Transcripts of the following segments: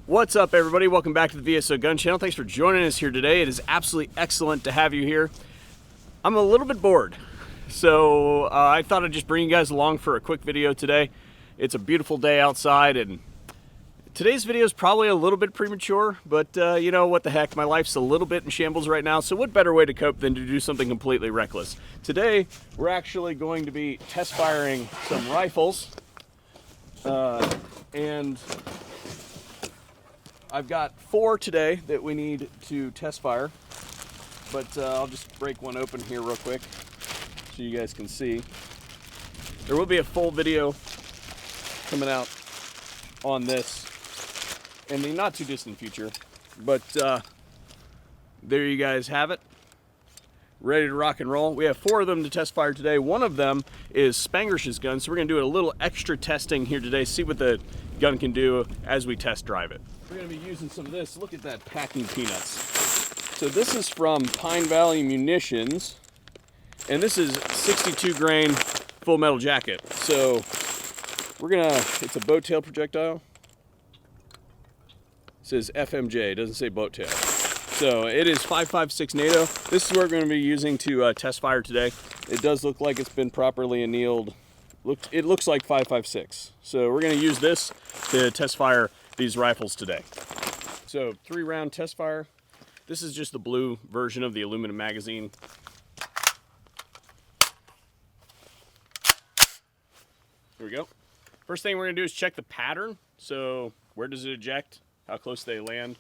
What's up, everybody? Welcome back to the VSO Gun Channel. Thanks for joining us here today. It is absolutely excellent to have you here. I'm a little bit bored, so I thought I'd just bring you guys along for a quick video today. It's a beautiful day outside, and today's video is probably a little bit premature, but you know, what the heck, my life's a little bit in shambles right now, so what better way to cope than to do something completely reckless? Today, we're actually going to be test firing some rifles, and I've got 4 today that we need to test fire, but I'll just break one open here real quick so you guys can see. There will be a full video coming out on this in the not too distant future, but there you guys have it, ready to rock and roll. We have 4 of them to test fire today. One of them is Spangersh's gun, so we're gonna do a little extra testing here today, see what the gun can do as we test drive it. We're gonna be using some of this. Look at that packing peanuts. So this is from Pine Valley Munitions, and this is 62 grain full metal jacket. So we're gonna, it's a boat tail projectile. It says FMJ, it doesn't say boat tail. So it is 5.56 NATO. This is what we're going to be using to test fire today. It does look like it's been properly annealed. It looks like 5.56. So we're going to use this to test fire these rifles today. So 3-round test fire. This is just the blue version of the aluminum magazine. Here we go. First thing we're going to do is check the pattern. So where does it eject? How close they land.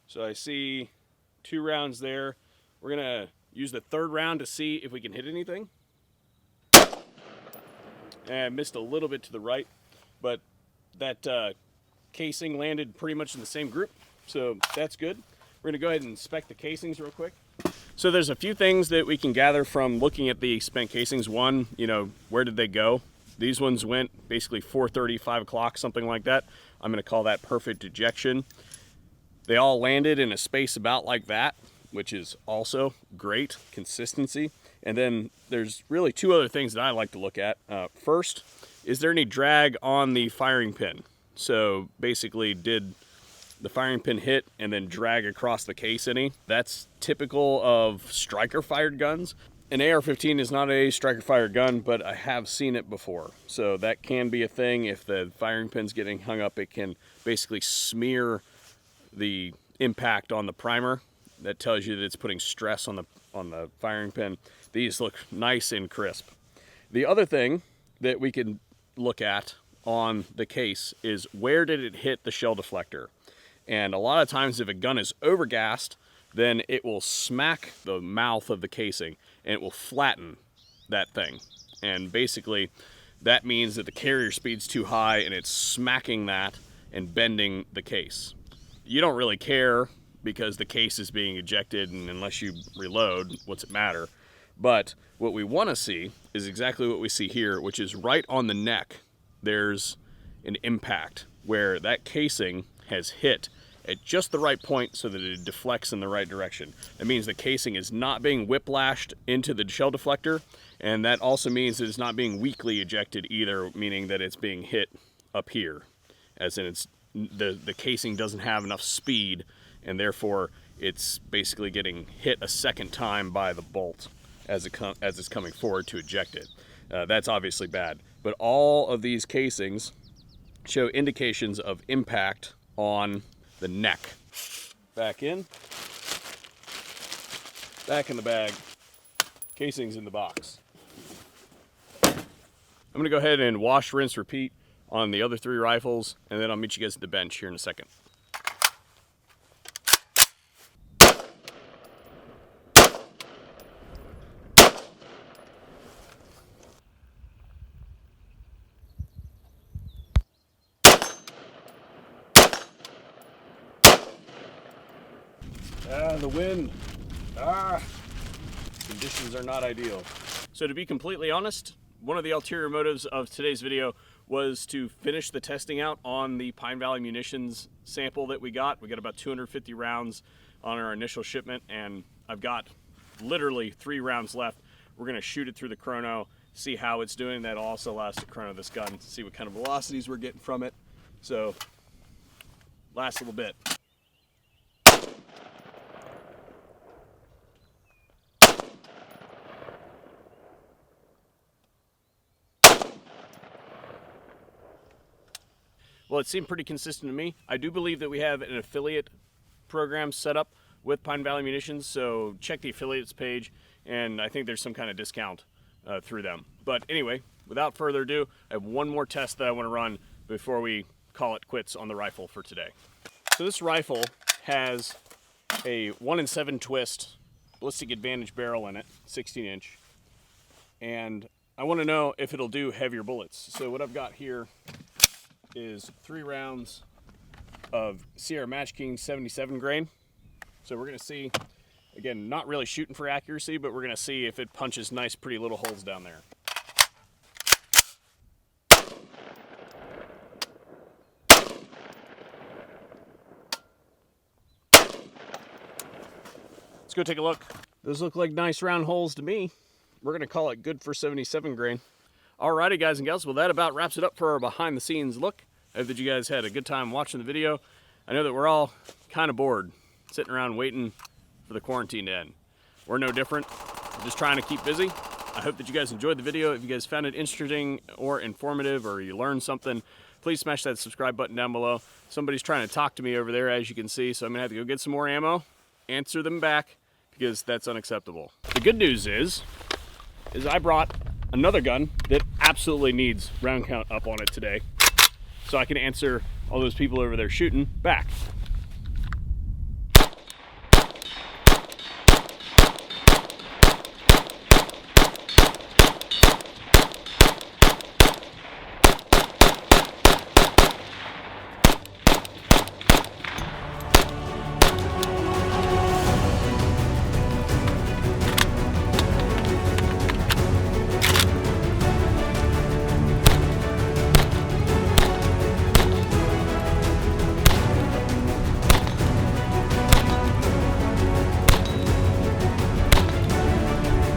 So I see 2 rounds there. We're gonna use the 3rd round to see if we can hit anything. And I missed a little bit to the right, but that casing landed pretty much in the same group, so that's good. We're gonna go ahead and inspect the casings real quick. So there's a few things that we can gather from looking at the spent casings. One, you know, where did they go? These ones went basically 4:30, 5 o'clock, something like that. I'm gonna call that perfect ejection. They all landed in a space about like that, which is also great consistency. And then there's really 2 other things that I like to look at. First, is there any drag on the firing pin? So basically, did the firing pin hit and then drag across the case any? That's typical of striker fired guns. An AR-15 is not a striker fired gun, but I have seen it before. So that can be a thing. If the firing pin's getting hung up, it can basically smear the impact on the primer. That tells you that it's putting stress on the firing pin. These look nice and crisp. The other thing that we can look at on the case is where did it hit the shell deflector? And a lot of times if a gun is overgassed, then it will smack the mouth of the casing and it will flatten that thing. And basically that means that the carrier speed's too high and it's smacking that and bending the case. You don't really care because the case is being ejected, and unless you reload, what's it matter? But what we want to see is exactly what we see here, which is right on the neck. There's an impact where that casing has hit at just the right point so that it deflects in the right direction. That means the casing is not being whiplashed into the shell deflector, and that also means that it's not being weakly ejected either, meaning that it's being hit up here, as in it's the casing doesn't have enough speed, and therefore it's basically getting hit a second time by the bolt as it's coming forward to eject it. That's obviously bad. But all of these casings show indications of impact on the neck. Back in the bag, casings in the box. I'm gonna go ahead and wash, rinse, repeat on the other 3 rifles, and then I'll meet you guys at the bench here in a second. The wind. Conditions are not ideal. So to be completely honest, one of the ulterior motives of today's video was to finish the testing out on the Pine Valley Munitions sample that we got. We got about 250 rounds on our initial shipment, and I've got literally 3 rounds left. we're going to shoot it through the chrono, see how it's doing. That'll also allow us to chrono this gun, see what kind of velocities we're getting from it. So, last little bit. Well, it seemed pretty consistent to me. I do believe that we have an affiliate program set up with Pine Valley Munitions, so check the affiliates page, and I think there's some kind of discount through them. But anyway, without further ado, I have one more test that I want to run before we call it quits on the rifle for today. So this rifle has a 1-in-7 twist ballistic advantage barrel in it, 16-inch, and I want to know if it'll do heavier bullets. So what I've got here is 3 rounds of Sierra Match King 77 grain. So we're gonna see, again, not really shooting for accuracy, but we're gonna see if it punches nice, pretty little holes down there. Let's go take a look. Those look like nice round holes to me. We're gonna call it good for 77 grain. Alrighty, guys and gals, well, that about wraps it up for our behind the scenes look. I hope that you guys had a good time watching the video. I know that we're all kind of bored, sitting around waiting for the quarantine to end. We're no different. We're just trying to keep busy. I hope that you guys enjoyed the video. If you guys found it interesting or informative, or you learned something, please smash that subscribe button down below. Somebody's trying to talk to me over there, as you can see, so I'm gonna have to go get some more ammo, answer them back, because that's unacceptable. The good news is I brought another gun that absolutely needs round count up on it today, so I can answer all those people over there shooting back.